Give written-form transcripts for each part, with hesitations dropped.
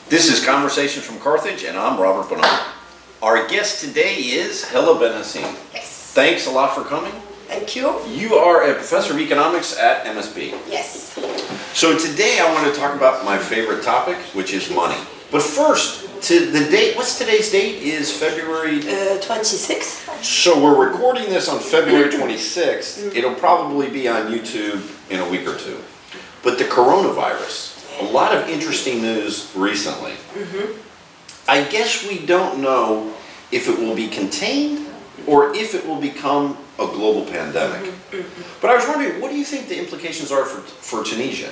This is Conversations from Carthage, and I'm Robert Bernard. Our guest today is Hela Ben Hassine. Yes. Thanks a lot for coming. Thank you. You are a professor of economics at MSB. Yes. So today I want to talk about my favorite topic, which is money. But first, to the date, what's today's date? Is February? 26th. So we're recording this on February 26th. It'll probably be on YouTube in a week or two. But the coronavirus, a lot of interesting news recently. I guess we don't know if it will be contained or if it will become a global pandemic. But I was wondering, what do you think the implications are for Tunisia?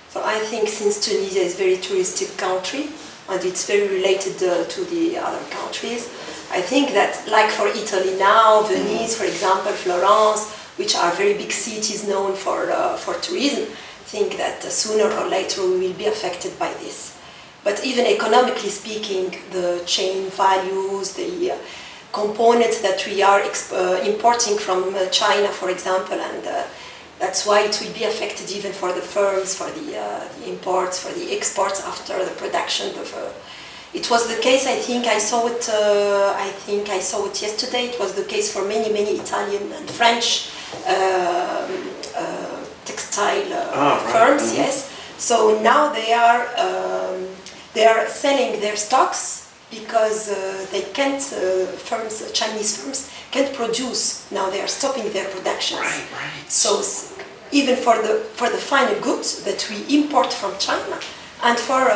So I think since Tunisia is a very touristic country and it's very related to the other countries, I think that like for Italy now, Venice, for example, Florence, which are very big cities known for tourism, I think that sooner or later we will be affected by this. But even economically speaking, the chain values, the components that we are importing from China, for example, and that's why it will be affected even for the firms, for the imports, for the exports after the production. It was the case. I think I saw it. Yesterday. It was the case for many Italian and French textile firms. Yes. So now they are selling their stocks because they can't. Chinese firms can't produce. Now they are stopping their productions. Right. So even for the final goods that we import from China, and for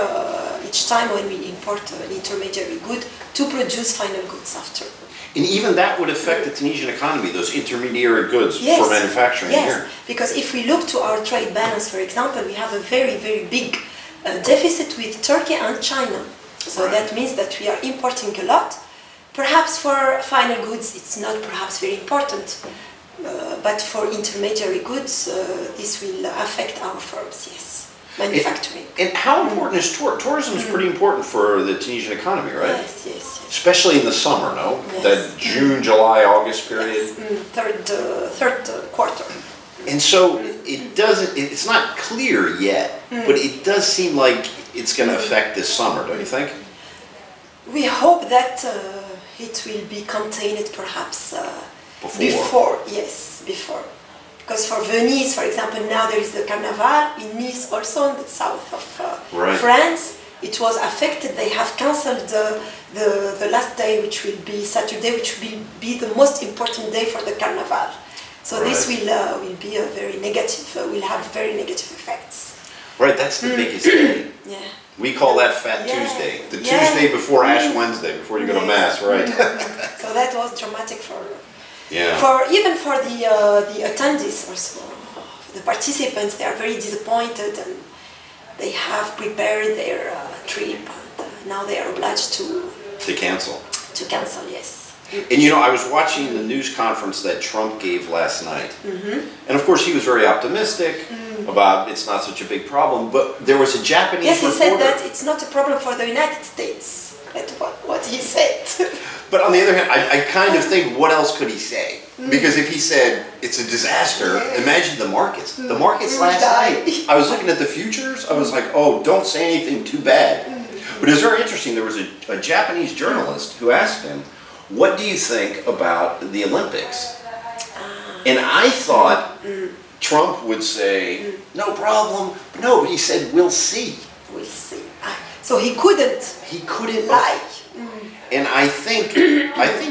each time when we import an intermediary good to produce final goods after. And even that would affect the Tunisian economy, those intermediary goods for manufacturing here. Yes, because if we look to our trade balance, for example, we have a very big deficit with Turkey and China. So that means that we are importing a lot. Perhaps for final goods it's not perhaps very important, but for intermediary goods this will affect our firms, yes, manufacturing. And how important is tourism? Is pretty important for the Tunisian economy, right? Yes. Especially in the summer, no? Yes. That June, July, August period. Yes. Third quarter. And so it's not clear yet, but it does seem like it's going to affect this summer, don't you think? We hope that it will be contained perhaps before. Because for Venice, for example, now there is the Carnival. In Nice, also in the south of France, it was affected. They have cancelled the last day, which will be Saturday, which will be the most important day for the Carnival. So this will be a very negative. Will have very negative effects. Right, that's the biggest day. Yeah. We call that Fat Tuesday. The Tuesday before Ash Wednesday, before you go to Mass, right? So that was dramatic for even for the attendees also. The participants, they are very disappointed and they have prepared their trip and now they are obliged to cancel. To cancel, yes. And you know, I was watching the news conference that Trump gave last night. And of course he was very optimistic about it's not such a big problem, but there was a Japanese reporter. Yes, he said that it's not a problem for the United States. That's what he said. But on the other hand, I kind of think, what else could he say? Because if he said it's a disaster, imagine the markets. The markets last night, I was looking at the futures, I was like, oh, don't say anything too bad. But it was very interesting. There was a Japanese journalist who asked him, what do you think about the Olympics? And I thought Trump would say, no problem. No, but he said, we'll see. We'll see. So he couldn't lie. And I think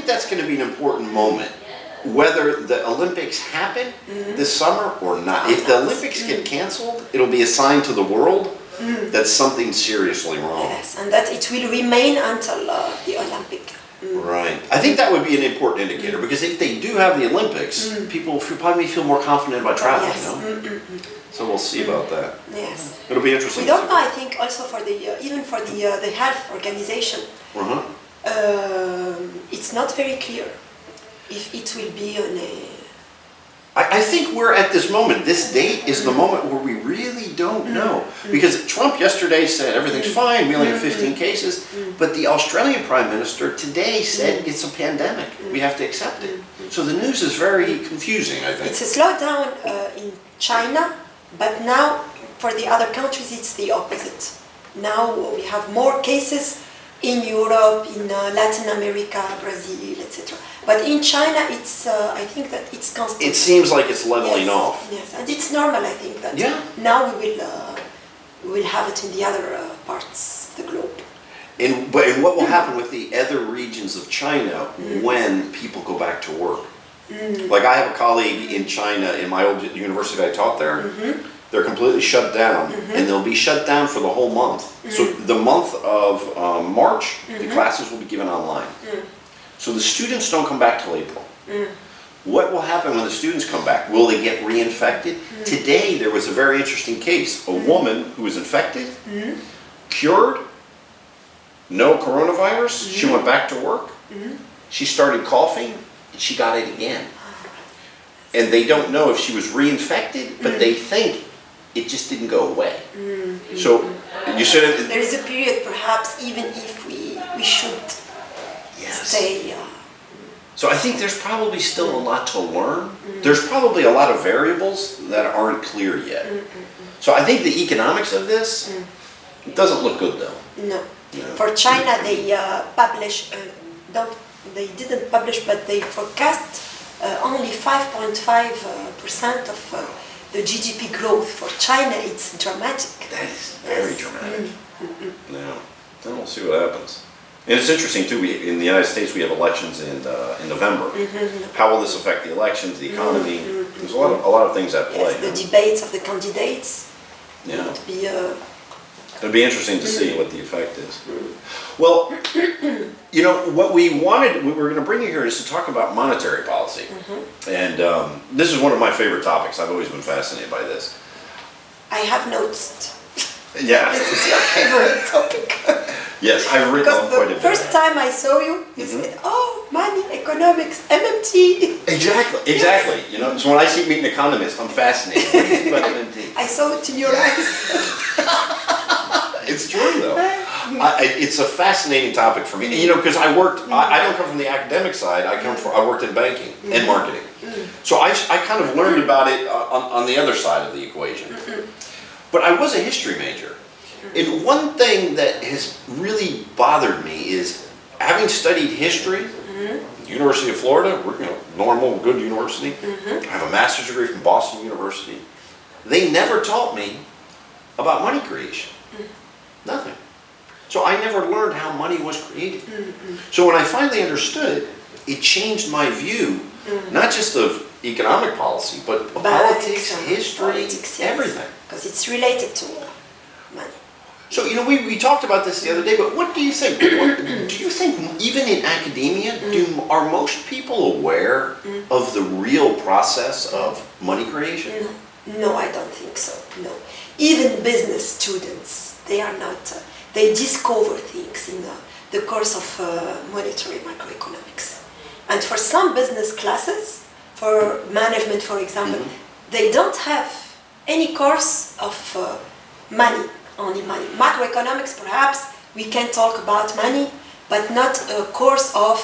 that's going to be an important moment, whether the Olympics happen this summer or not. If the Olympics get canceled, it'll be a sign to the world that something's seriously wrong. Yes, and that it will remain until the Olympic. Right. I think that would be an important indicator, because if they do have the Olympics, people probably feel more confident about traveling, So we'll see about that. Yes. It'll be interesting. We don't know, I think, also for even for the health organization, it's not very clear if it will be on a... I think we're at this moment. This date is the moment where we really don't know. Because Trump yesterday said everything's fine, we only have 15 cases. But the Australian Prime Minister today said it's a pandemic. We have to accept it. So the news is very confusing, I think. It's a slowdown in China, but now for the other countries it's the opposite. now we have more cases in Europe, in Latin America, Brazil, etc. But in China, it's I think that it's constant. It seems like it's leveling Yes, off. Yes, and it's normal. I think that now we will have it in the other parts of the globe. And what will happen with the other regions of China when people go back to work? Like I have a colleague in China, in my old university I taught there, they're completely shut down, and they'll be shut down for the whole month. So the month of March, the classes will be given online. So the students don't come back till April. What will happen when the students come back? Will they get reinfected? Today there was a very interesting case. A woman who was infected, cured, no coronavirus, she went back to work, she started coughing, and she got it again. And they don't know if she was reinfected, but they think it just didn't go away. So you said there is a period, perhaps, even if we should stay. So I think there's probably still a lot to learn. There's probably a lot of variables that aren't clear yet. So I think the economics of this doesn't look good though. No. For China, they they didn't publish, but they forecast only 5.5% of the GDP growth. For China, it's dramatic. That is very dramatic. Yeah, then we'll see what happens. And it's interesting too. In the United States, we have elections in November. How will this affect the elections, the economy? There's a lot of things at play. Yes, the debates of the candidates. It'll be interesting to see what the effect is. Well, you know, what we were going to bring you here is to talk about monetary policy. And this is one of my favorite topics. I've always been fascinated by this. I have noticed. Yeah. This is your favorite topic. Yes, I've written on quite a bit. Because the first time I saw you, you said, oh, money, economics, MMT. Exactly. Yes. You know, so when I see meeting economists, I'm fascinated. What do you think about MMT? I saw it in your eyes. It's true, though. It's a fascinating topic for me. You know, because I don't come from the academic side. I worked in banking and marketing. So I kind of learned about it on the other side of the equation. But I was a history major. And one thing that has really bothered me is, having studied history, University of Florida, normal, good university. I have a master's degree from Boston University. They never taught me about money creation. Nothing. So I never learned how money was created. So when I finally understood it, it changed my view, not just of economic policy, but of politics, history, everything. Because it's related to money. So, you know, we talked about this the other day, but what do you think? Do you think even in academia, are most people aware of the real process of money creation? No, I don't think so, no. Even business students, they are not, they discover things in the course of monetary microeconomics. And for some business classes, for management, for example, they don't have any course of money. Only money. Macroeconomics, perhaps, we can talk about money, but not a course of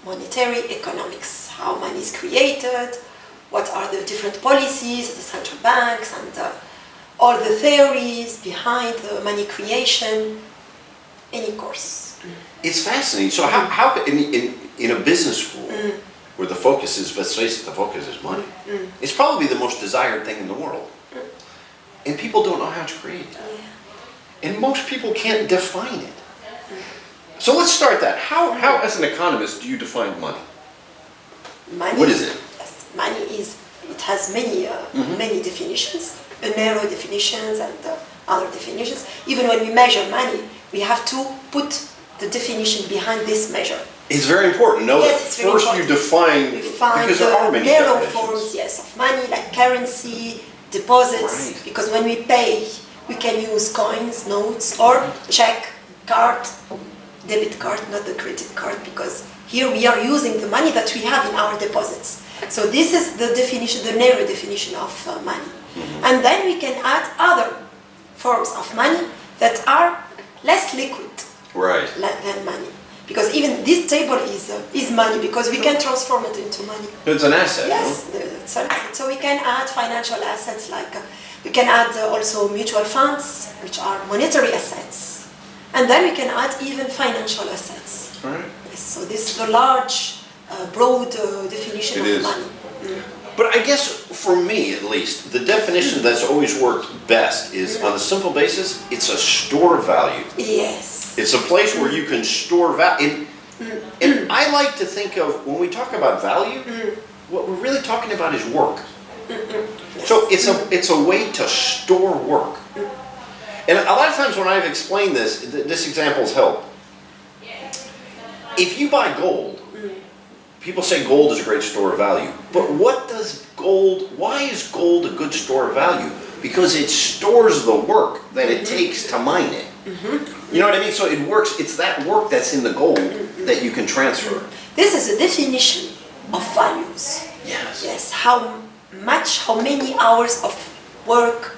monetary economics. How money is created, what are the different policies of the central banks, and all the theories behind the money creation. Any course. It's fascinating. So how in a business school, where the focus is, let's face it, the focus is money, it's probably the most desired thing in the world. And people don't know how to create it. And most people can't define it. So let's start that. How as an economist, do you define money? Money. What is it? Yes, money it has many definitions, narrow definitions and other definitions. Even when we measure money, we have to put the definition behind this measure. It's very important. Know that it's first you define because there are many narrow definitions. forms, of money, like currency, deposits, because when we pay, we can use coins, notes, or check, card, debit card, not the credit card, because here we are using the money that we have in our deposits. So this is the definition, the narrow definition of money. And then we can add other forms of money that are less liquid than money. Because even this table is money, because we can transform it into money. It's an asset. Yes, no? It's solid. So we can add financial assets like we can add also mutual funds, which are monetary assets, and then we can add even financial assets. All right. Yes, so this is a large, broad definition It of is. money. Mm. But I guess for me at least, the definition that's always worked best is on a simple basis, it's a store of value. Yes. It's a place where you can store value. And I like to think of, when we talk about value, what we're really talking about is work. So it's a way to store work. And a lot of times when I've explained this, this example's helped. If you buy gold, people say gold is a great store of value. But why is gold a good store of value? Because it stores the work that it takes to mine it. You know what I mean? So it works, it's that work that's in the gold that you can transfer. This is a definition of values. Yes. Yes, how many hours of work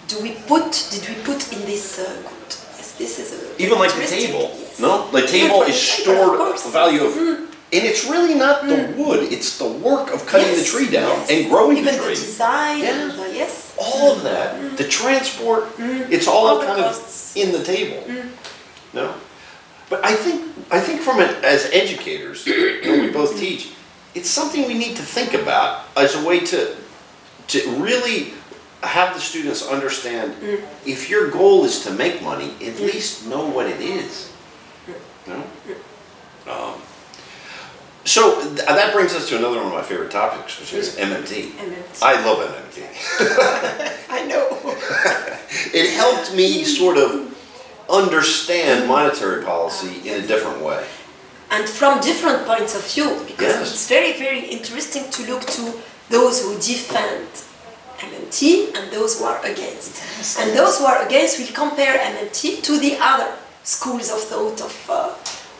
did we put in this good? Yes, this is a Even like the interesting, table, yes. no? The table Even is for the table, stored of course. a value of, and it's really not the wood, it's the work of cutting the tree down and growing even the tree. the design, Yeah. and yes. All of that, the transport, it's all the kind of costs. in the table. No? But I think as educators, we both teach, it's something we need to think about as a way to really have the students understand if your goal is to make money, at least know what it is. No? So that brings us to another one of my favorite topics, which is MMT. MMT. I love MMT. I know. It helped me sort of understand monetary policy in a different way. And from different points of view, because Yes. it's very, very interesting to look to those who defend MMT and those who are against. And those who are against will compare MMT to the other schools of thought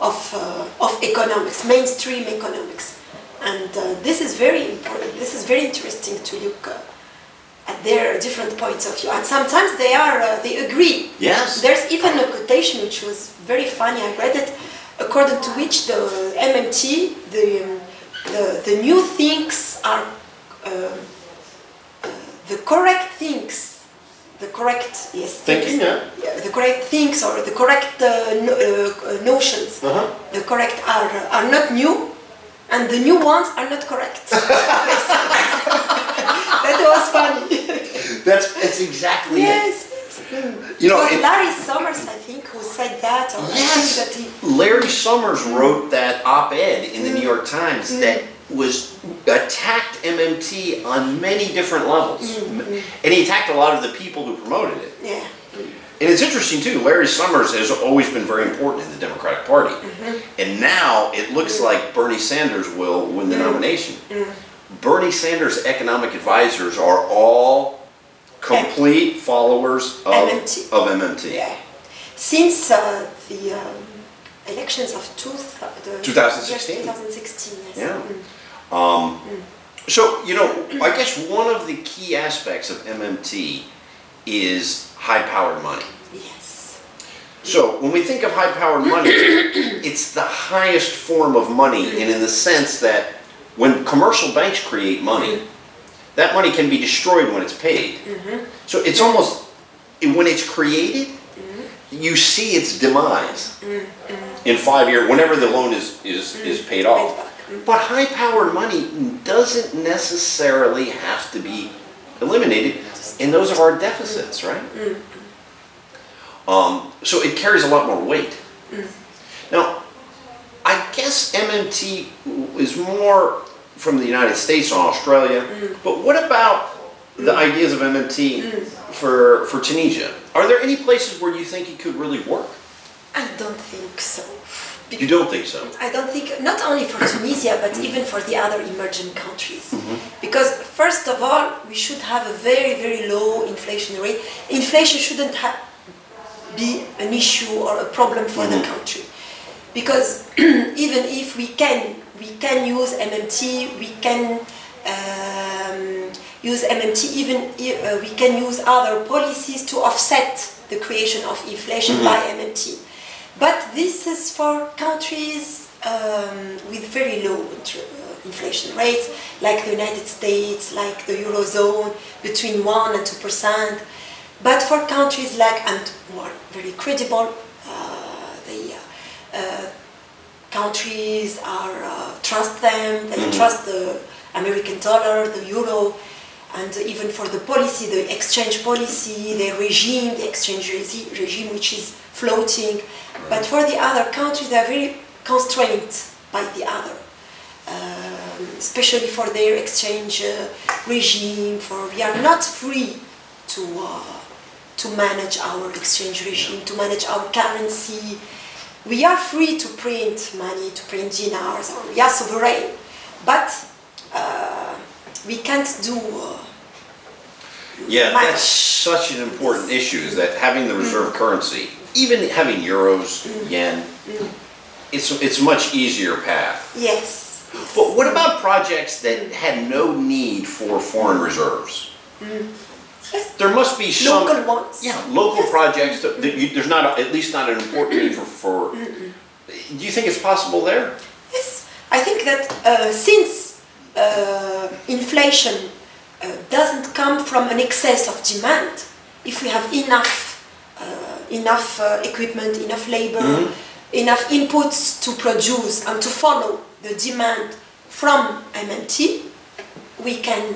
of economics, mainstream economics. And this is very important. This is very interesting to look at their different points of view. And sometimes they agree. Yes. There's even a quotation which was very funny. I read it, according to which the MMT, the new things are the correct things, the correct Thinking, things, the correct things or the correct notions. The correct are not new, and the new ones are not correct. That was funny. That's exactly it. Yes. You know, it was Larry Summers, I think, who said that. Or Yes. I think that he, Larry Summers wrote that op-ed in the New York Times that was attacked MMT on many different levels. And he attacked a lot of the people who promoted it. yeah. And it's interesting too, Larry Summers has always been very important in the Democratic Party. And now it looks like Bernie Sanders will win the nomination. Bernie Sanders' economic advisors are all complete followers of MMT. Yeah. Since the elections of 2016. 2016, yes. Yeah. So, you know, I guess one of the key aspects of MMT is high-powered money. Yes. So, when we think of high-powered money, it's the highest form of money, and in the sense that when commercial banks create money, that money can be destroyed when it's paid. So it's almost, when it's created, you see its demise in 5 years, whenever the loan is paid off. But high-powered money doesn't necessarily have to be eliminated, and those are our deficits, right? So it carries a lot more weight. Now, I guess MMT is more from the United States and Australia, but what about the ideas of MMT for Tunisia? Are there any places where you think it could really work? I don't think so. You don't think so? I don't think, not only for Tunisia, but even for the other emerging countries. Because first of all, we should have a very, very low inflation rate. Inflation shouldn't be an issue or a problem for the country. Because even if we can use MMT, we can use MMT, even we can use other policies to offset the creation of inflation by MMT. But this is for countries with very low inflation rates, like the United States, like the Eurozone, between 1 and 2%. But for countries like, and more very credible, countries trust them, they trust the American dollar, the euro, and even for the policy, the exchange policy, the regime, the exchange regime which is floating. But for the other countries, they are very constrained by the other, especially for their exchange regime. For we are not free to manage our exchange regime, to manage our currency. We are free to print money, to print dinars, or we are sovereign, but we can't do Yeah, much. that's such an important issue, is that having the reserve currency, even having euros, yen, it's a much easier path. Yes. But what about projects that had no need for foreign reserves? Yes. There must be some Local ones. Yeah, local Yes. projects that there's not at least not an important need for. Do you think it's possible there? Yes, I think that since inflation doesn't come from an excess of demand, if we have enough equipment, enough labor, enough inputs to produce and to follow the demand from MMT, it can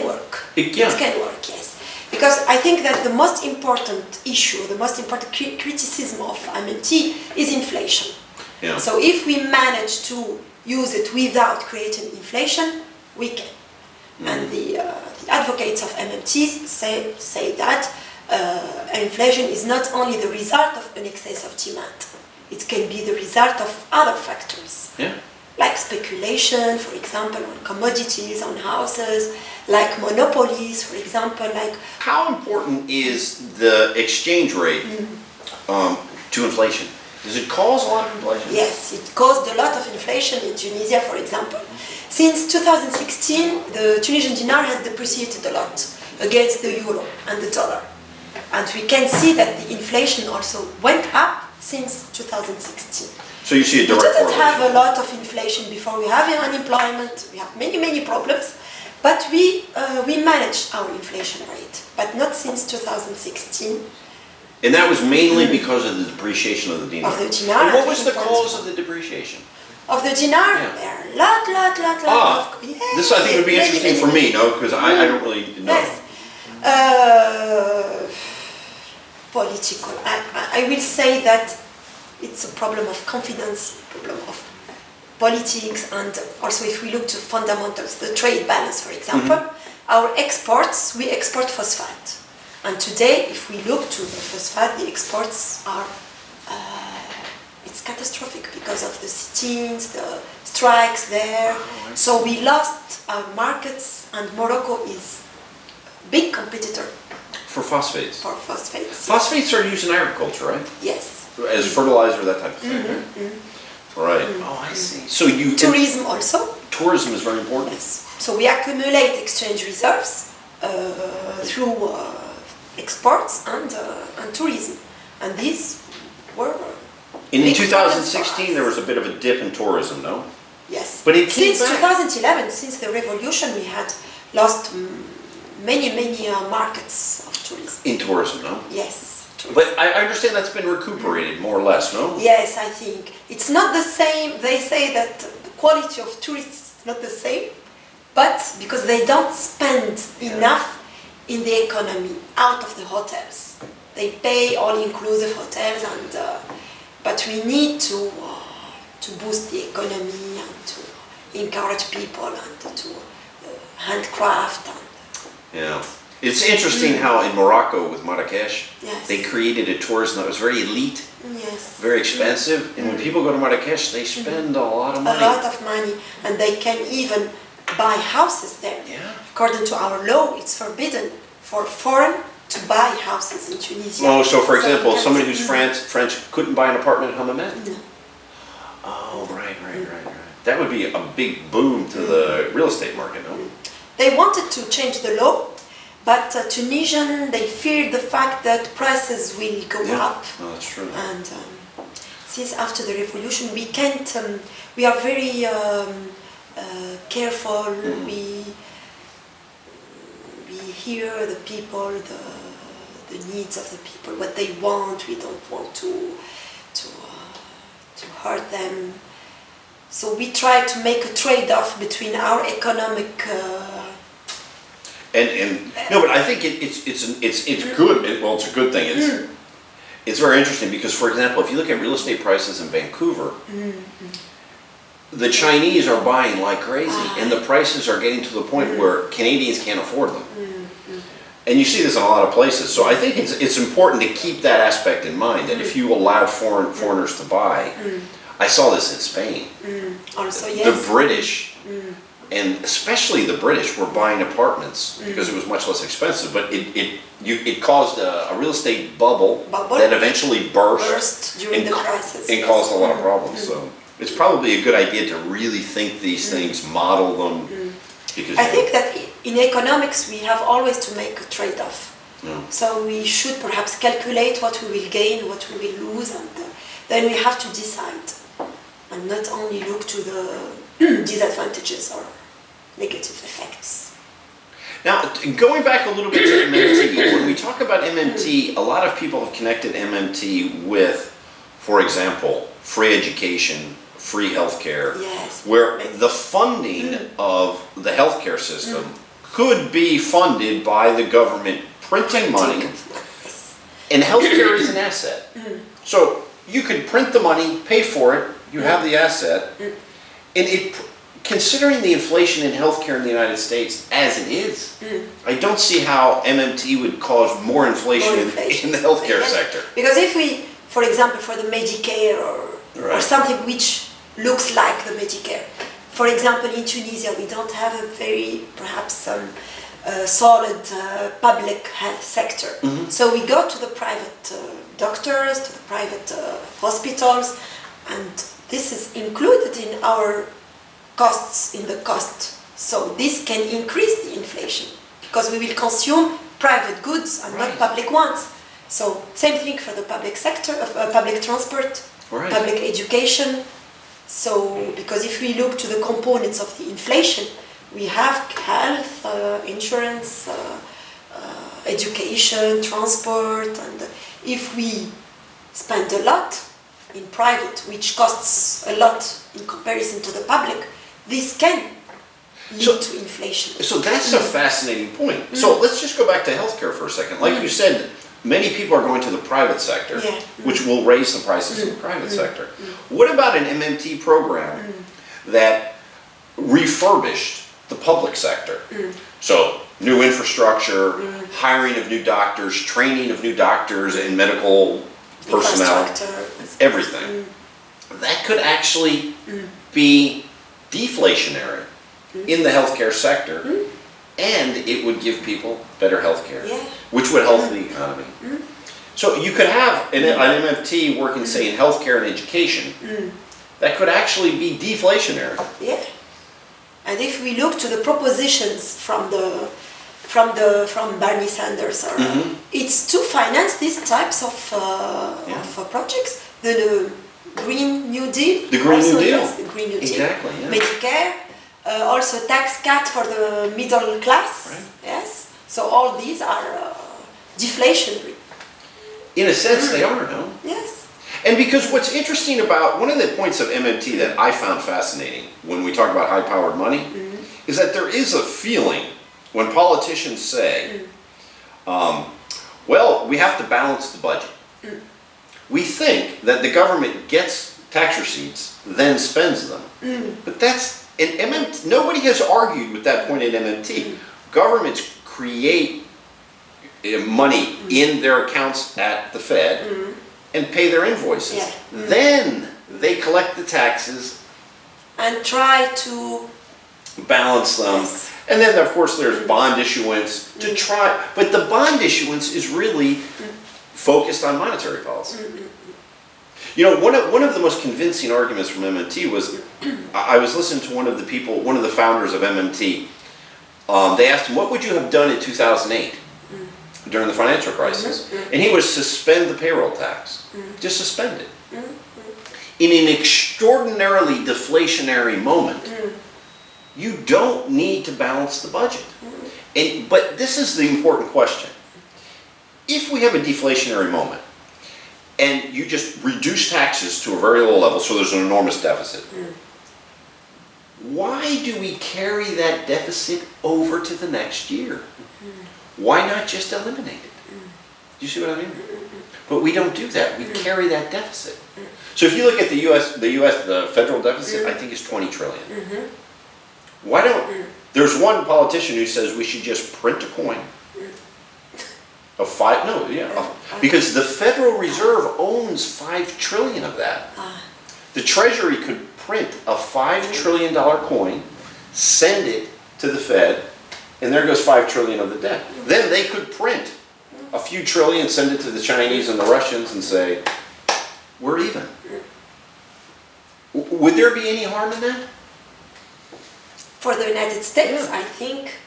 work. It can work, yes. Because I think that the most important issue, the most important criticism of MMT is inflation. Yeah. So if we manage to use it without creating inflation, we can. And the advocates of MMT say that inflation is not only the result of an excess of demand, it can be the result of other factors. Yeah. Like speculation, for example, on commodities, on houses, like monopolies, for example, like... How important is the exchange rate to inflation? Does it cause a lot of inflation? Yes, it caused a lot of inflation in Tunisia, for example. Since 2016, the Tunisian dinar has depreciated a lot against the euro and the dollar. And we can see that the inflation also went up since 2016. So you see a direct We didn't correlation. have a lot of inflation before. We have unemployment, we have many problems, but we managed our inflation rate, but not since 2016. And that was mainly because of the depreciation of the dinar. Of the dinar. And what was the cause of the depreciation? Of the dinar? Yeah. There are lot of... Yes, This I think would be interesting for me, no? Because I don't really know. Yes. Political. I will say that it's a problem of confidence, problem of politics, and also if we look to fundamentals, the trade balance, for example, our exports, we export phosphate. And today, if we look to the phosphate, the exports are, it's catastrophic because of the sit-ins, the strikes there. So we lost our markets, and Morocco is a big competitor For phosphates. for phosphates. Phosphates are used in agriculture, right? Yes. As fertilizer, that type of thing. Right. Oh, I see. So you Tourism also. tourism is very important. Yes. So we accumulate exchange reserves through exports and tourism, and these were. In big problems for 2016, us. there was a bit of a dip in tourism, no? Yes. But it came since back. 2011, since the revolution, we had lost many markets of tourism. In tourism, no? Yes. But I understand that's been recuperated more or less, no? Yes, I think it's not the same. They say that the quality of tourists is not the same, but because they don't spend enough in the economy out of the hotels, they pay all-inclusive hotels, and but we need to boost the economy and to encourage people and to handcraft. Yeah. It's interesting how in Morocco with Marrakesh, Yes. they created a tourism that was very elite, Yes. very expensive, and when people go to Marrakesh, they spend a lot of A money. lot of money, and they can even buy houses there. Yeah. According to our law, it's forbidden for foreign to buy houses in Tunisia. Oh, so for example, we can't- somebody who's French couldn't buy an apartment in Hammamet? No. Oh, right. That would be a big boom to the real estate market, no? They wanted to change the law, but Tunisian, they feared the fact that prices will go up. Oh, that's true. And since after the revolution, we can't. We are very careful. We hear the people, the needs of the people, what they want. We don't want to hurt them. So we try to make a trade-off between our economic. No, but I think it's good. Well, it's a good thing. It's very interesting because, for example, if you look at real estate prices in Vancouver, the Chinese are buying like crazy, and the prices are getting to the point where Canadians can't afford them. And you see this in a lot of places. So I think it's important to keep that aspect in mind, that if you allow foreigners to buy, I saw this in Spain. Also, yes. The British, and especially the British, were buying apartments because it was much less expensive, but it caused a real estate bubble that eventually burst during the crisis. And caused a lot of problems. So it's probably a good idea to really think these things, model them. Because I think that in economics we have always to make a trade-off. So we should perhaps calculate what we will gain, what we will lose, and then we have to decide, and not only look to the disadvantages or negative effects. Now, going back a little bit to MMT, when we talk about MMT, a lot of people have connected MMT with, for example, free education, free healthcare, where the funding of the healthcare system could be funded by the government printing money, and healthcare is an asset. So you could print the money, pay for it, you have the asset, and considering the inflation in healthcare in the United States as it is, I don't see how MMT would cause more inflation in the healthcare sector. Because if we, for example, for the Medicare or something which looks like the Medicare, for example, in Tunisia we don't have a very perhaps solid public health sector. So we go to the private doctors, to the private hospitals, and this is included in our costs, in the cost. So this can increase the inflation because we will consume private goods and not public ones. So same thing for the public sector, public transport, public education. So because if we look to the components of the inflation, we have health, insurance, education, transport, and if we spend a lot in private, which costs a lot in comparison to the public, this can lead to inflation. So that's a fascinating point. So let's just go back to healthcare for a second. Like you said, many people are going to the private sector, which will raise the prices in the private sector. What about an MMT program that refurbished the public sector? So new infrastructure, hiring of new doctors, training of new doctors and medical personnel, everything. That could actually be deflationary in the healthcare sector, and it would give people better healthcare, which would help the economy. So you could have an MMT working, say, in healthcare and education, that could actually be deflationary. And if we look to the propositions from Bernie Sanders, it's to finance these types of projects. The Green New Deal. The Green New Deal. Yes, the Green New Deal. Exactly. Medicare, also tax cut for the middle class. Yes. So all these are deflationary. In a sense, they are, no? Yes. And because what's interesting about, one of the points of MMT that I found fascinating when we talk about high-powered money, is that there is a feeling when politicians say, well, we have to balance the budget. We think that the government gets tax receipts, then spends them. But that's, in MMT, nobody has argued with that point in MMT. Governments create money in their accounts at the Fed and pay their invoices. Then they collect the taxes and try to balance them. And then, of course, there's bond issuance to try, but the bond issuance is really focused on monetary policy. You know, one of the most convincing arguments from MMT was, I was listening to one of the founders of MMT. They asked him, what would you have done in 2008 during the financial crisis? And he was suspend the payroll tax. Just suspend it. in an extraordinarily deflationary moment, you don't need to balance the budget. But this is the important question. If we have a deflationary moment, and you just reduce taxes to a very low level, so there's an enormous deficit, why do we carry that deficit over to the next year? Why not just eliminate it? Do you see what I mean? But we don't do that. We carry that deficit. So if you look at the federal deficit, I think is 20 trillion. Why don't, there's one politician who says we should just print a coin. Because the Federal Reserve owns 5 trillion of that. The Treasury could print a $5 trillion coin, send it to the Fed, and there goes 5 trillion of the debt. Then they could print a few trillion, send it to the Chinese and the Russians and say, we're even. Would there be any harm in that? For the United States, I think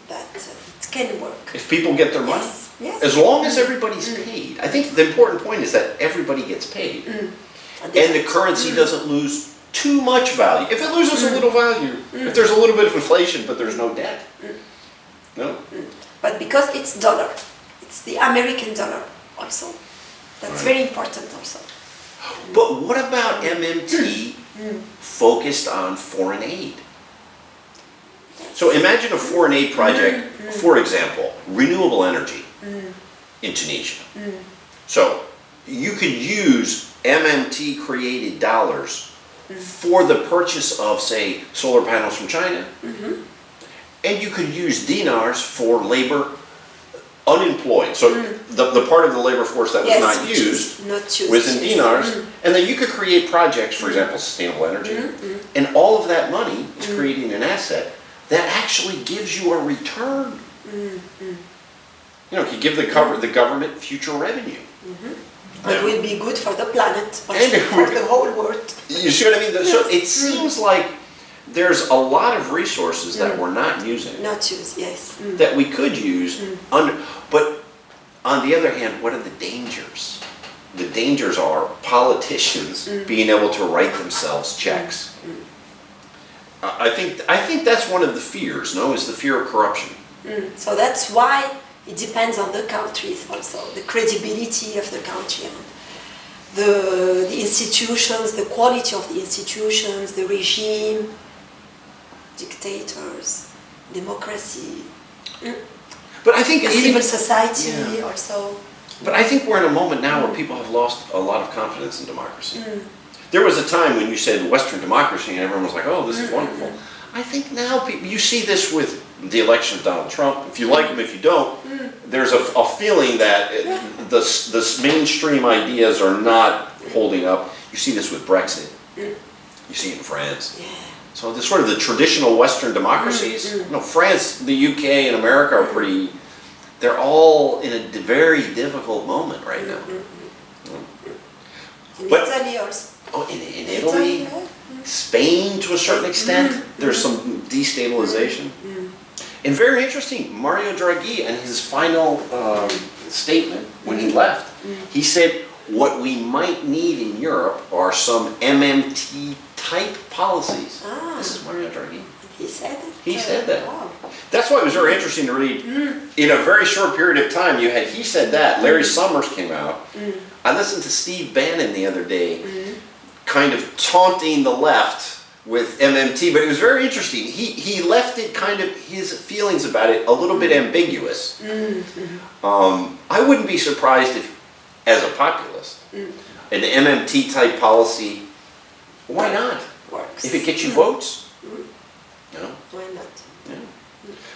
that it can work. If people get their money? Yes. As long as everybody's paid. I think the important point is that everybody gets paid. And the currency doesn't lose too much value. If it loses a little value, if there's a little bit of inflation but there's no debt. No? But because it's dollar, it's the American dollar also. That's very important also. But what about MMT focused on foreign aid? So imagine a foreign aid project, for example, renewable energy in Tunisia. So you could use MMT created dollars for the purchase of, say, solar panels from China. And you could use dinars for labor unemployed. So the part of the labor force that was not used was in dinars. And then you could create projects, for example, sustainable energy. And all of that money is creating an asset that actually gives you a return. You know, it could give the government future revenue. It will be good for the planet, and for the whole world. You see what I mean? So it seems like there's a lot of resources that we're not using. Not used, yes. That we could use. But on the other hand, what are the dangers? The dangers are politicians being able to write themselves checks. I think that's one of the fears, is the fear of corruption. So that's why it depends on the countries also, the credibility of the country, the institutions, the quality of the institutions, the regime, dictators, democracy. But I think civil society also. But I think we're in a moment now where people have lost a lot of confidence in democracy. There was a time when you said Western democracy and everyone was like, oh, this is wonderful. I think now you see this with the election of Donald Trump. If you like him, if you don't, there's a feeling that the mainstream ideas are not holding up. You see this with Brexit. You see it in France. So the sort of the traditional Western democracies, France, the UK, and America are they're all in a very difficult moment right now. In Italy also. In Italy, Spain to a certain extent, there's some destabilization. And very interesting, Mario Draghi and his final statement when he left, he said, what we might need in Europe are some MMT type policies. This is Mario Draghi. He said it? He said that. Wow. That's why it was very interesting to read. In a very short period of time, you had he said that, Larry Summers came out. I listened to Steve Bannon the other day, kind of taunting the left with MMT, but it was very interesting. He left it kind of, his feelings about it, a little bit ambiguous. I wouldn't be surprised if, as a populist, an MMT type policy, why not? Works. If it gets you votes, Why not?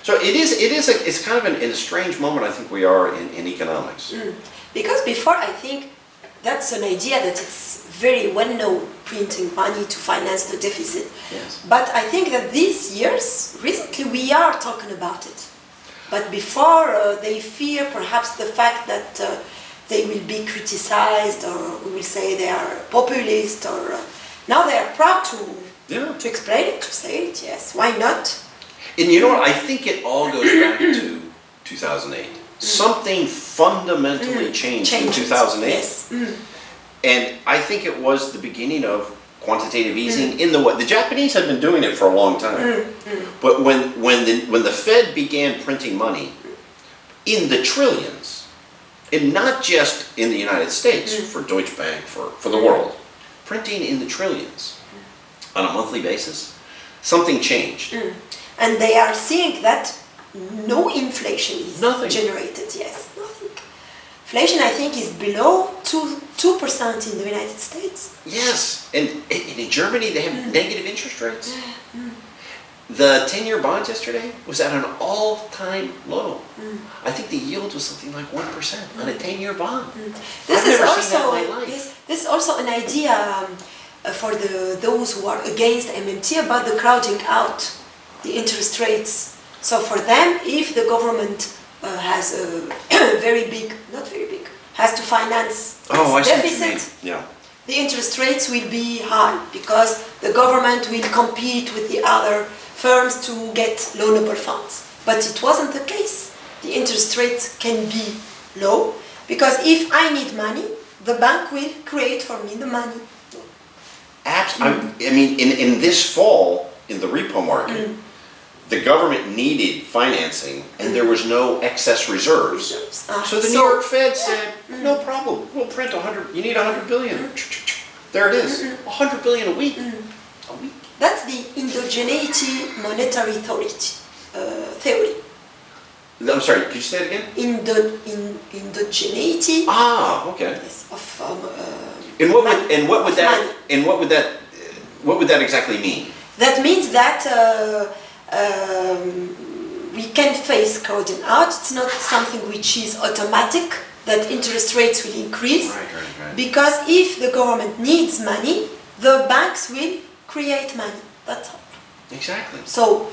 So it's kind of in a strange moment I think we are in economics. Because before I think that's an idea that it's very well known, printing money to finance the deficit. Yes. But I think that these years, recently we are talking about it. But before they fear perhaps the fact that they will be criticized, or we will say they are populist, or now they are proud to explain it, to say it, yes, why not? And you know what, I think it all goes back to 2008. Something fundamentally changed in 2008. Yes. And I think it was the beginning of quantitative easing in the what? The Japanese had been doing it for a long time. But when the Fed began printing money in the trillions, and not just in the United States, for Deutsche Bank, for the world, printing in the trillions on a monthly basis, something changed. And they are seeing that no inflation is Nothing. generated. Yes, nothing. Inflation, I think, is below 2% in the United States. Yes, and in Germany they have negative interest rates. The 10-year bond yesterday was at an all-time low. I think the yield was something like 1% on a 10-year bond. This I've is never also seen that in my life. this is also an idea for those who are against MMT about the crowding out the interest rates. So for them, if the government has a very big, not very big, has to finance its deficit, Yeah. the interest rates will be high because the government will compete with the other firms to get loanable funds. But it wasn't the case. The interest rate can be low because if I need money, the bank will create for me the money. I mean, in this fall, in the repo market, the government needed financing and there was no excess reserves. So the New York Fed said, no problem, we'll print 100, you need 100 billion. There it is, 100 billion a week. A week. That's the endogeneity monetary theory. I'm sorry, could you say it again? Endogeneity. Okay. Yes, What would that exactly mean? That means that we can face crowding out. It's not something which is automatic, that interest rates will increase. Right. Because if the government needs money, the banks will create money. That's all. Exactly. So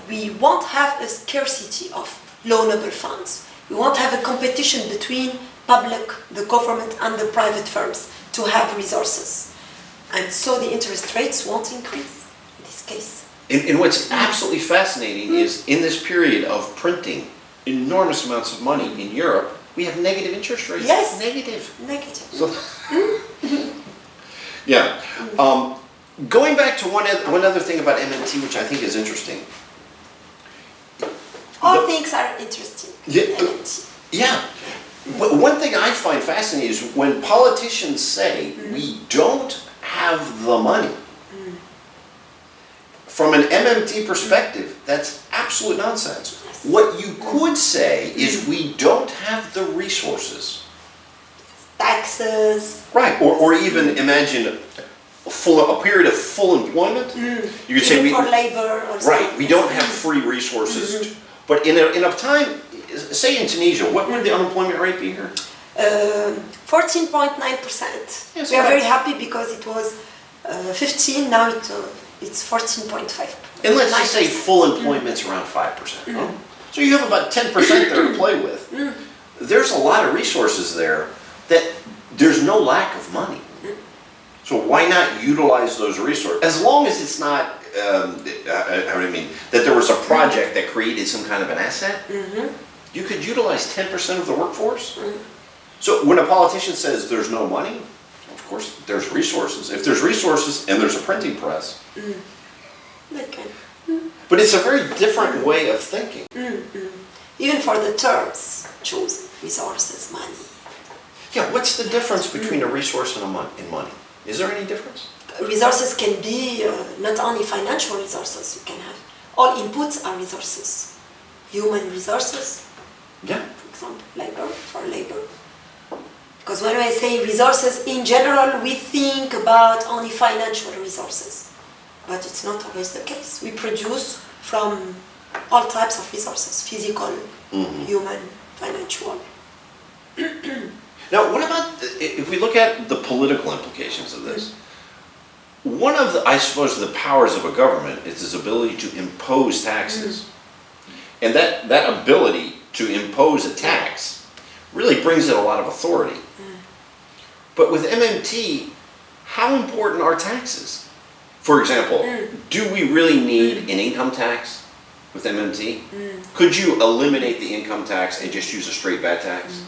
we won't have a scarcity of loanable funds. We won't have a competition between the government and the private firms to have resources. And so the interest rates won't increase in this case. And what's absolutely fascinating is in this period of printing enormous amounts of money in Europe, we have negative interest rates. Yes. Negative. Negative. So, yeah. Going back to one other thing about MMT, which I think is interesting. All things are interesting. Yeah. But one thing I find fascinating is when politicians say we don't have the money. From an MMT perspective, that's absolute nonsense. What you could say is we don't have the resources. Taxes. Right, or even imagine a period of full employment. You could say for labor or something. Right, we don't have free resources. But in a time, say in Tunisia, what would the unemployment rate be here? 14.9%. Yes, we are very happy because it was 15, now it's 14.5. And let's just say full employment's around 5%. Huh? So you have about 10% there to play with. There's a lot of resources there that there's no lack of money. So why not utilize those resources? As long as it's not, that there was a project that created some kind of an asset, you could utilize 10% of the workforce. So when a politician says there's no money, of course there's resources. If there's resources and there's a printing press. Okay. But it's a very different way of thinking. Even for the terms chosen, resources, money. Yeah, what's the difference between a resource and money? Is there any difference? Resources can be not only financial resources, you can have. All inputs are resources. Human resources, Yeah. for example, labor, for labor. Because when I say resources, in general, we think about only financial resources. But it's not always the case. We produce from all types of resources, physical, human, financial. Now, what about, if we look at the political implications of this, one of the, I suppose, the powers of a government is its ability to impose taxes. And that ability to impose a tax really brings it a lot of authority. But with MMT, how important are taxes? For example, do we really need an income tax with MMT? Could you eliminate the income tax and just use a straight VAT tax?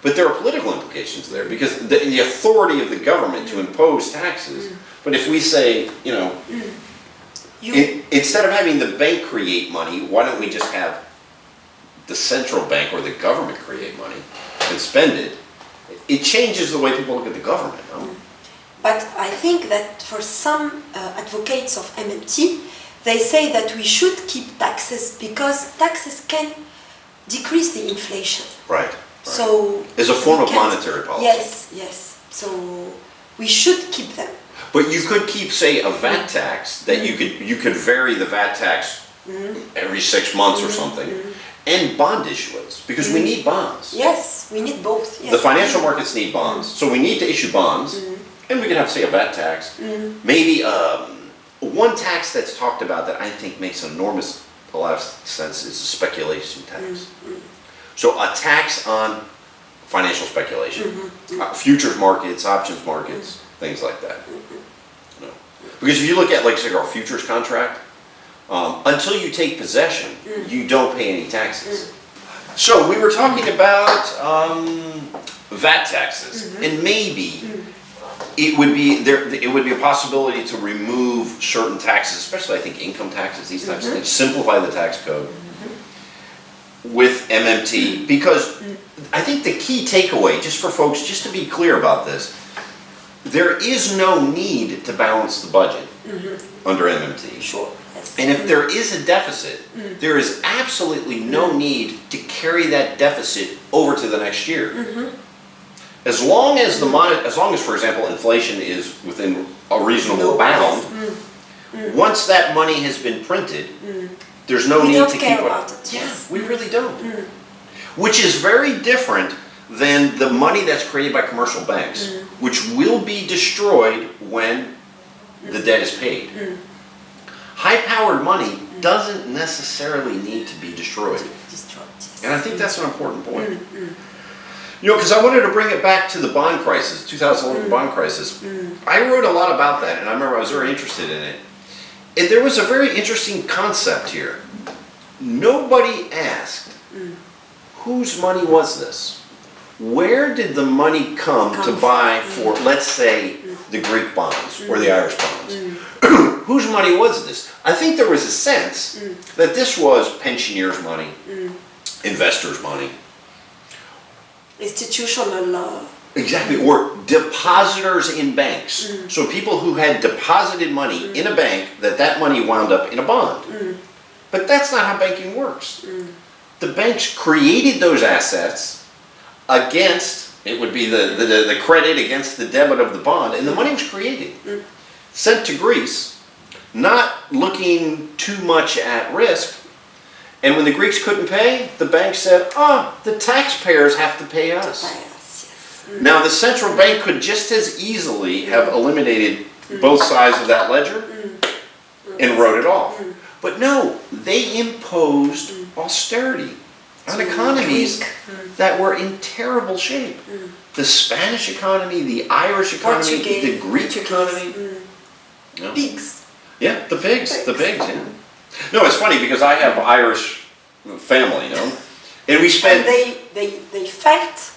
But there are political implications there because the authority of the government to impose taxes. But if we say, instead of having the bank create money, why don't we just have the central bank or the government create money and spend it? It changes the way people look at the government. No? But I think that for some advocates of MMT, they say that we should keep taxes because taxes can decrease the inflation. Right. So as a form of monetary policy. Yes. So we should keep them. But you could keep, say, a VAT tax that you could vary the VAT tax every 6 months or something, and bond issuance because we need bonds. Yes, we need both. Yes. The financial markets need bonds, so we need to issue bonds, and we could have, say, a VAT tax. Maybe one tax that's talked about that I think makes a lot of sense is a speculation tax. So a tax on financial speculation, futures markets, options markets, things like that. No. Because if you look at, like, say, our futures contract, until you take possession, you don't pay any taxes. So we were talking about VAT taxes, and maybe it would be a possibility to remove certain taxes, especially I think income taxes, these types of things, simplify the tax code with MMT, because I think the key takeaway, just for folks, just to be clear about this, there is no need to balance the budget under MMT. Sure. Yes. And if there is a deficit, there is absolutely no need to carry that deficit over to the next year. As long as for example, inflation is within a reasonable bound, once that money has been printed, there's no need to keep it. Yeah, we really don't. Which is very different than the money that's created by commercial banks, which will be destroyed when the debt is paid. High-powered money doesn't necessarily need to be destroyed. And I think that's an important point. Because I wanted to bring it back to the bond crisis, 2011 bond crisis. I wrote a lot about that, and I remember I was very interested in it. And there was a very interesting concept here. Nobody asked, whose money was this? Where did the money come to buy for, let's say, the Greek bonds or the Irish bonds? Whose money was this? I think there was a sense that this was pensioners' money, investors' money. Institutional. Exactly, or depositors in banks. So people who had deposited money in a bank, that money wound up in a bond. But that's not how banking works. The banks created those assets against, it would be the credit against the debit of the bond, and the money was created, sent to Greece, not looking too much at risk. And when the Greeks couldn't pay, the bank said, the taxpayers have to pay us. Now the central bank could just as easily have eliminated both sides of that ledger and wrote it off. But no, they imposed austerity on economies that were in terrible shape. The Spanish economy, the Irish economy, the Greek economy. Pigs. Yeah, the pigs, yeah. No, it's funny because I have Irish family, and we spent. And they felt.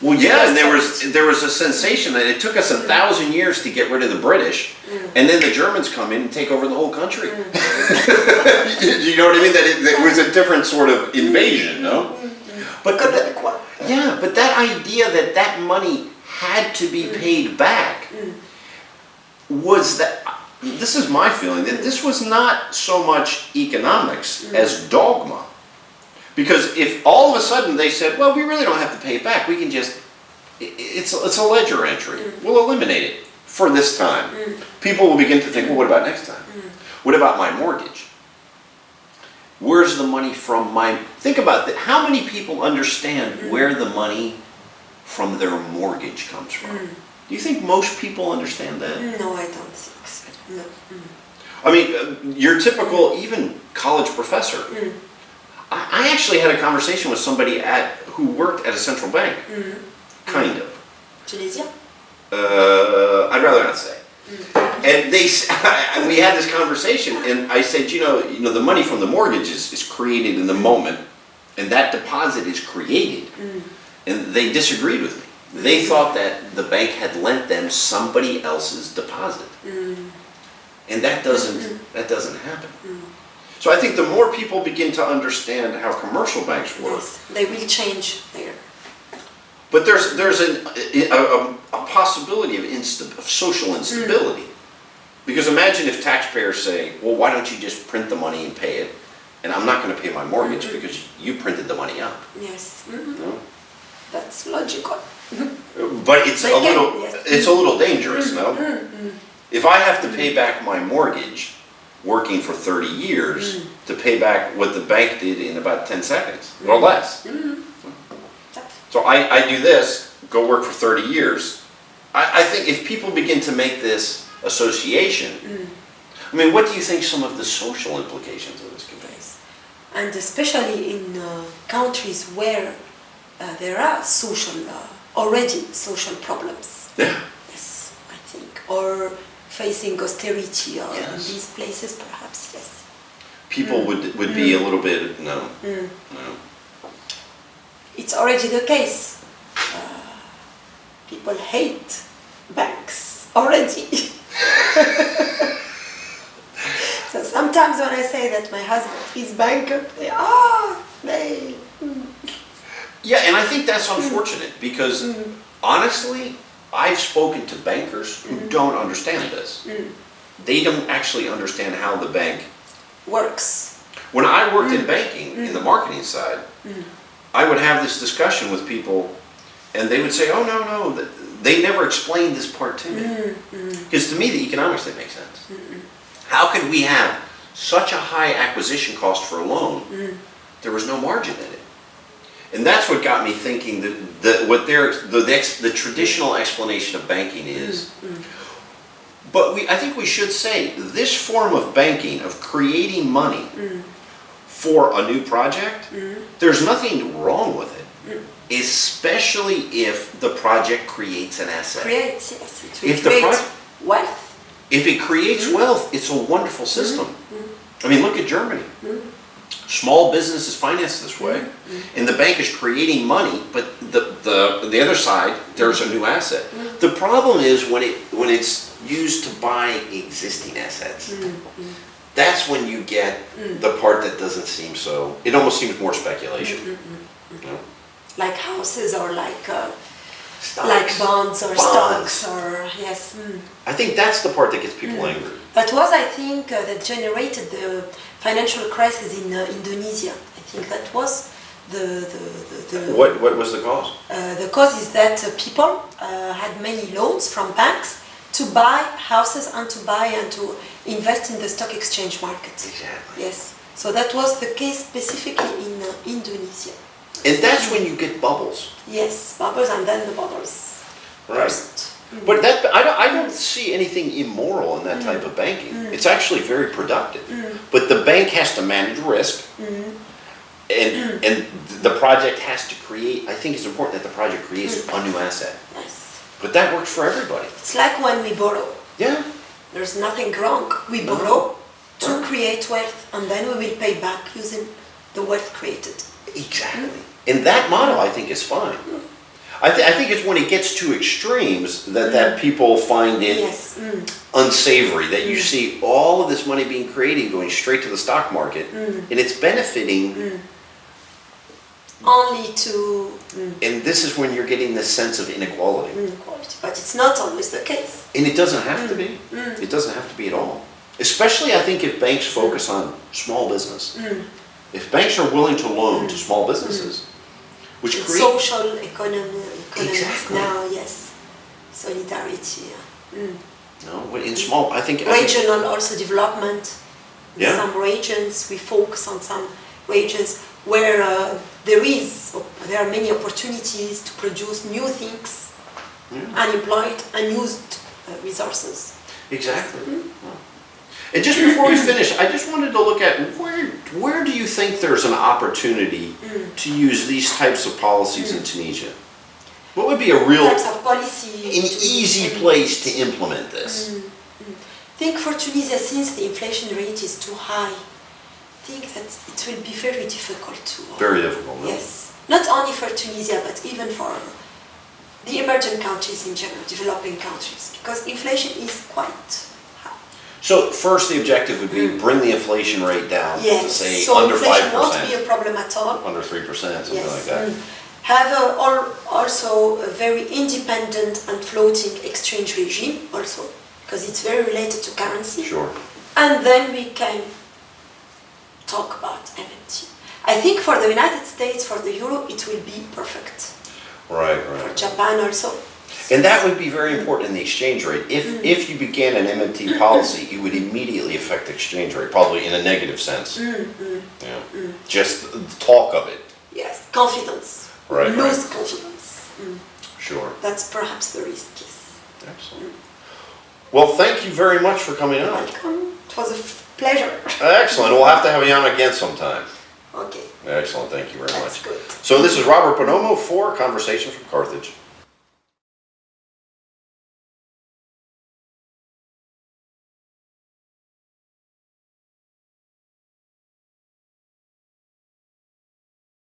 Well, yeah, and there was a sensation that it took us 1,000 years to get rid of the British, and then the Germans come in and take over the whole country. You know what I mean? That it was a different sort of invasion, no? But but that idea that money had to be paid back was that. This is my feeling that this was not so much economics as dogma. Because if all of a sudden they said, well, we really don't have to pay it back, we can just, it's a ledger entry, we'll eliminate it for this time. People will begin to think, well, what about next time? What about my mortgage? Where's the money from think about that, how many people understand where the money from their mortgage comes from? Do you think most people understand that? No, I don't think so. No. I mean, your typical, even college professor. I actually had a conversation with somebody who worked at a central bank, kind of. Tunisia? I'd rather not say. And we had this conversation, and I said, you know, the money from the mortgage is created in the moment, and that deposit is created. and they disagreed with me. They thought that the bank had lent them somebody else's deposit. And that doesn't happen. So I think the more people begin to understand how commercial banks work, Yes, they will change there. but there's a possibility of social instability. Because imagine if taxpayers say, well, why don't you just print the money and pay it, and I'm not going to pay my mortgage because you printed the money up. Yes, No? that's logical. But it's They a can, little, yes. it's a little dangerous, no? If I have to pay back my mortgage, working for 30 years, to pay back what the bank did in about 10 seconds, or less. So I do this, go work for 30 years. I think if people begin to make this association, I mean, what do you think some of the social implications of this could be? And especially in countries where there are already social problems. Yeah. Yes, I think. Or facing austerity, or in Yes. these places perhaps, yes. People would be a little bit, no. It's already the case. People hate banks already. So sometimes when I say that my husband is banker, they Yeah, and I think that's unfortunate because honestly, I've spoken to bankers who don't understand this. They don't actually understand how the bank works. When I worked in banking, in the marketing side, I would have this discussion with people and they would say, oh, no, they never explained this part to me. Because to me, the economics didn't make sense. How could we have such a high acquisition cost for a loan? There was no margin in it. And that's what got me thinking that what the traditional explanation of banking is. But I think we should say this form of banking, of creating money for a new project, there's nothing wrong with it. Especially if the project creates an asset. Yes. It will If the create wealth. If it creates wealth, it's a wonderful system. I mean, look at Germany. Small business is financed this way, and the bank is creating money, but the other side, there's a new asset. The problem is when it's used to buy existing assets. That's when you get the part that doesn't seem so. It almost seems more speculation. You know? Like houses or like Stocks. like bonds or stocks or yes. I think that's the part that gets people angry. That was, I think, that generated the financial crisis in Indonesia. I think that was the What was the cause? the cause is that people had many loans from banks to buy houses and to invest in the stock exchange market. Exactly. Yes. So that was the case specifically in Indonesia. And that's when you get bubbles. Yes, bubbles and then the bubbles. Right. First. But I don't see anything immoral in that type of banking. It's actually very productive. But the bank has to manage risk, and the project has to create. I think it's important that the project creates a new asset. Yes. But that works for everybody. It's like when we borrow. Yeah. There's nothing wrong. We borrow to create wealth, and then we will pay back using the wealth created. Exactly. And that model, I think, is fine. I think it's when it gets to extremes that people find it unsavory, that you see all of this money being created going straight to the stock market, and it's benefiting only to and this is when you're getting this sense of inequality. inequality. But it's not always the case. And it doesn't have to be. It doesn't have to be at all. Especially, I think, if banks focus on small business. If banks are willing to loan to small businesses, which It's create social economics Exactly. now, yes. Solidarity. no, in small, I think Regional also development. In Yeah. some regions, we focus on some regions where there are many opportunities to produce new things, unemployed, unused resources. Exactly. And just before we finish, I just wanted to look at where do you think there's an opportunity to use these types of policies in Tunisia? What would be a real, Types of policy an easy place to implement this? I think for Tunisia, since the inflation rate is too high, I think that it will be very difficult to. Very difficult. No? Yes, not only for Tunisia, but even for the emerging countries in general, developing countries, because inflation is quite high. So first the objective would be bring the inflation rate down to Yes, say so under inflation 5%. won't be a problem at all. Under 3%, something Yes. like that. Have also a very independent and floating exchange regime also, because it's very related to currency. Sure. And then we can talk about MMT. I think for the United States, for the euro, it will be perfect. Right, For right. Japan also. And that would be very important in the exchange rate. If you began an MMT policy, it would immediately affect the exchange rate, probably in a negative sense. Yeah. Just the talk of it. Yes, confidence. Right, Lose right. confidence. Sure. That's perhaps the risk, yes. Excellent. Well, thank you very much for coming on. Welcome. It was a pleasure. Excellent. We'll have to have you on again sometime. Okay, Excellent. Thank you very that's much. good. So this is Robert Bonomo for Conversation from Carthage.